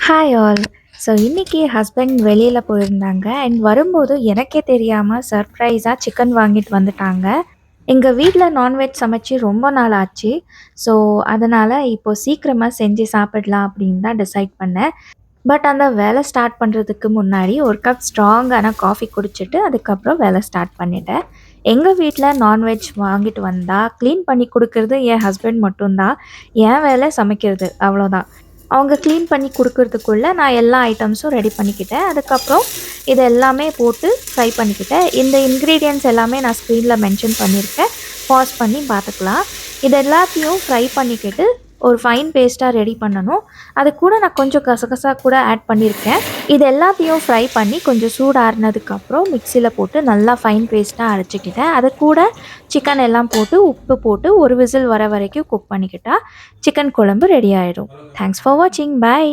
Hi all. So இன்னைக்கு husband வெளியில போயிருந்தாங்க. அண்ட் வரும்போது எனக்கே தெரியாம சர்ப்ரைஸா சிக்கன் வாங்கிட்டு வந்துட்டாங்க. எங்க வீட்ல நான்வெஜ் சமைச்சு ரொம்ப நாள் ஆச்சு. ஸோ அதனால இப்போ சீக்கிரமா செஞ்சு சாப்பிடலாம் அப்படின்னு தான் டிசைட் பண்ணேன். பட் அந்த வேலை ஸ்டார்ட் பண்றதுக்கு முன்னாடி ஒரு கப் ஸ்ட்ராங்கான காஃபி குடிச்சிட்டு அதுக்கப்புறம் வேலை ஸ்டார்ட் பண்ணிட்டேன். எங்க வீட்ல நான்வெஜ் வாங்கிட்டு வந்தா கிளீன் பண்ணி குடுக்கறது என் ஹஸ்பண்ட் மட்டும் தான். என் வேலை சமைக்கிறது அவ்வளோதான். அவங்க கிளீன் பண்ணி குடுக்கறதுக்குள்ள நான் எல்லா ஐட்டம்ஸும் ரெடி பண்ணிக்கிட்டேன். அதுக்கப்புறம் இது எல்லாமே போட்டு ஃப்ரை பண்ணிக்கிட்டேன். இந்த இன்கிரீடியன்ட்ஸ் எல்லாமே நான் ஸ்க்ரீன்ல மென்ஷன் பண்ணியிருக்கேன். பாஸ் பண்ணி பார்த்துக்கலாம். இது எல்லாத்தையும் ஃப்ரை பண்ணிக்கிட்டு ஒரு ஃபைன் பேஸ்ட்டா ரெடி பண்ணணும். அது கூட நான் கொஞ்சம் கசகசா கூட ஆட் பண்ணியிருக்கேன். இது எல்லாத்தையும் ஃப்ரை பண்ணி கொஞ்சம் சூடாறுனதுக்கப்புறம் மிக்ஸியில போட்டு நல்லா ஃபைன் பேஸ்ட்டா அரைச்சுக்கிட்டேன். அது கூட சிக்கன் எல்லாம் போட்டு, உப்பு போட்டு ஒரு விசில் வர வரைக்கும் குக் பண்ணிக்கிட்டா சிக்கன் குழம்பு ரெடி ஆயிடும். தேங்க்ஸ் ஃபார் வாட்சிங். பை.